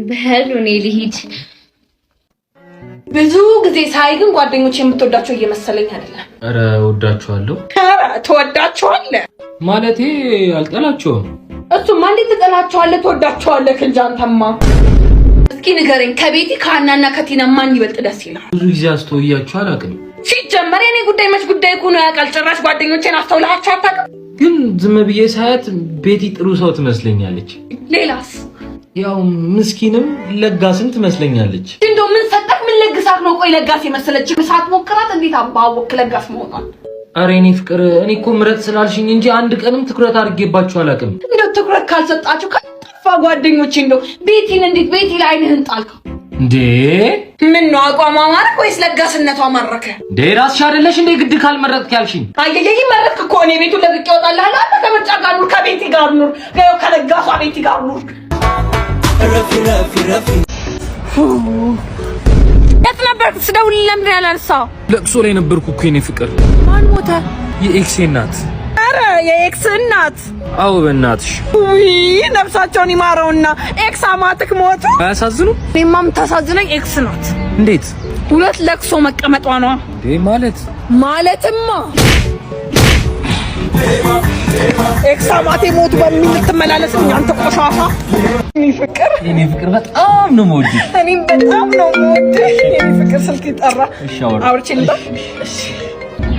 በህሉኔ ልሂድ ብዙ ጊዜ ሳይ ግን ጓደኞቼ የምትወዳቸው እየመሰለኝ አይደለም። አረ ወዳቸዋለሁ። ተወዳቸዋለህ ማለቴ አልጠላቸውም። እሱማ እንዴት ትጠላቸዋለህ? ተወዳቸዋለህ እንጂ አንተማ። እስኪ ንገረኝ ከቤቲ ከሀናና ከቲና ማን ይበልጥ ደስ ይላል? ብዙ ጊዜ አስተውያቸው አላውቅም። ሲጀመር የኔ ጉዳይ መች ጉዳይ እኮ ነው ያውቃል። ጭራሽ ጓደኞቼን አስተውላቸው አታውቅም? ግን ዝም ብዬ ሳያት ቤቲ ጥሩ ሰው ትመስለኛለች። ሌላስ? ያው ምስኪንም ለጋስም ትመስለኛለች። እንደው ምን ሰጠክ? ምን ለግሳት ነው? ቆይ ለጋስ የመሰለች ሳት ሞክራት እንዴት አባወክ ለጋስ መሆኗል? አረ እኔ ፍቅር እኔ እኮ ምረጥ ስላልሽኝ እንጂ አንድ ቀንም ትኩረት አድርጌባችሁ አላውቅም። እንደው ትኩረት ካልሰጣችሁ ከጠፋ ጓደኞቼ እንደው ቤቲን እንዴት ቤቲ ላይ አይንህን ጣልከው እንዴ? ምን ነው አቋሟ ማረክ ወይስ ለጋስነቷ ማረከ? እንዴ ራስሽ አይደለሽ እንዴ ግድ ካልመረጥክ ያልሽኝ? አየየይ መረጥክ እኮ እኔ ቤቱን ለቅቄ እወጣልሃለሁ። አንተ ከምርጫ ጋር ኑር፣ ከቤቲ ጋር ኑር፣ ከለጋሷ ቤቲ ጋር ኑር። የት ነበርክ? ስደውልልህ ለምን ያላነሳው? ለቅሶ ላይ ነበርኩ እኮ የኔ ፍቅር። ማን ሞተ? የኤክሴ እናት። አረ የኤክስ እናት? አዎ በእናትሽ። ውይ ነፍሳቸውን ይማረውና ኤክስ አማትክ ሞቱ። አያሳዝኑ? እኔማ የምታሳዝነኝ ኤክስ ናት። እንዴት? ሁለት ለቅሶ መቀመጧ ነው። እንዴ ማለትማ ኤክስ አማቴ ሞቱ በሚል ልትመላለስ አንተ ቆሻሻ። የኔ ፍቅር በጣም ነው የምወድሽ። እኔም በጣም ነው የምወድሽ የኔ ፍቅር። ስልክ ይጠራ። አውርቼ ልምጣ።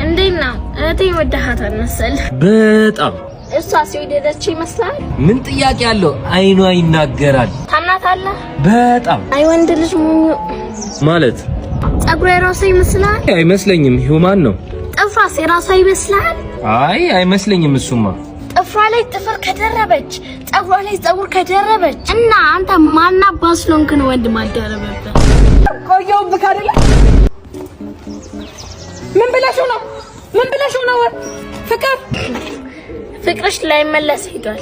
እንዴት ነው እህቴ? ወደሃታል መሰል በጣም። እሷስ የወደደች ይመስላል? ምን ጥያቄ አለው? አይኗ ይናገራል። ታናታለህ? በጣም። አይ ወንድ ልጅ ማለት ፀጉሯ የራሷ ይመስላል? አይመስለኝም። ሂውማን ነው። ጥፍሯስ የራሷ ይመስላል? አይ አይመስለኝም። እሱማ ጥፍሯ ላይ ጥፍር ከደረበች ፀጉሯ ላይ ፀጉር ከደረበች እና አንተ ማና ባስሎንክ ነው ወንድ ማደረበበት? ቆየሁብህ አይደለ? ምን ብለሽው ነው? ምን ብለሽው ነው? ፍቅር ፍቅርሽ ላይ መለስ ሄዷል።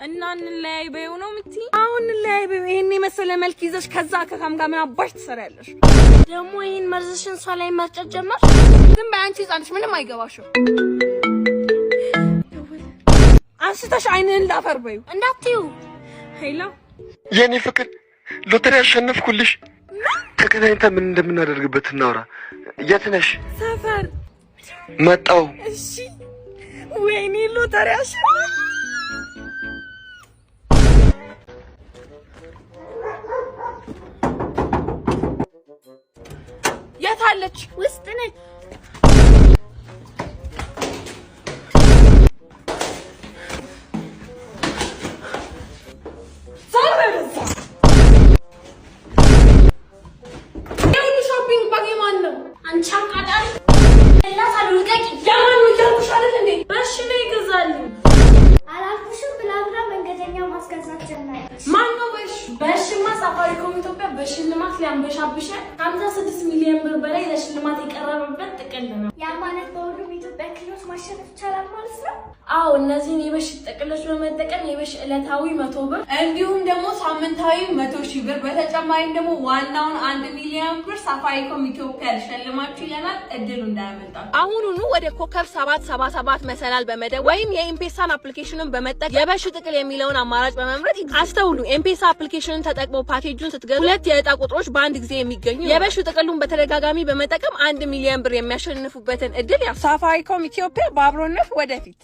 እና እንለያይ በይው ነው የምትይ? አሁን እንለያይ በይው። ይሄን የመሰለ መልክ ይዘሽ ከዛ ከካም ጋር ምን አባሽ ትሰሪያለሽ? ደግሞ ይሄን መርዝሽን እሷ ላይ መርጨት ጀመርሽ? ዝም በይ አንቺ ህፃንሽ፣ ምንም አይገባሽም። አንስተሽ አይንህን ላፈር በይው። እንዳትዪው። ሄሎ የኔ ፍቅር ሎተሪ አሸነፍኩልሽ። ተገናኝተን ምን እንደምናደርግበት እናውራ። የት ነሽ? ሰፈር መጣው። እሺ። ወይኔ ሎተሪ አሸነፍኩ። የት አለች? ውስጥ ነች። ሳፋሪኮም ኢትዮጵያ በሽልማት ሊያንበሻብሻል 56 ሚሊዮን ብር በላይ ለሽልማት የቀረበበት ጥቅል ነው። ያ ማለት በሁሉም ኢትዮጵያ ክልሎች ማሸነፍ ይቻላል ማለት ነው? አዎ እነዚህን የበሽ ጥቅሎች በመጠቀም የበሽ ዕለታዊ 100 ብር እንዲሁም ደግሞ ሳምንታዊ 100,000 ብር በተጨማሪም ደግሞ ዋናውን 1 ሚሊዮን ብር ሳፋሪኮም ኢትዮጵያ ሊሸልማችሁ ይለናል። እድሉ እንዳያመልጣችሁ። አሁኑኑ ወደ ኮከብ 777 መሰላል በመደወል ወይም የኤምፔሳን አፕሊኬሽንን በመጠቀም የበሽ ጥቅል የሚለውን አማራጭ በመምረጥ አስተውሉ። ኤምፔሳ አፕሊኬሽንን ተጠቅመው ፓኬጁን ስትገዙ ሁለት የዕጣ ቁጥሮች በአንድ ጊዜ የሚገኙ የበሽ ጥቅሉን በተደጋጋሚ በመጠቀም 1 ሚሊዮን ብር የሚያሸንፉበትን እድል ሳፋሪኮም ኢትዮጵያ በአብሮነት ወደፊት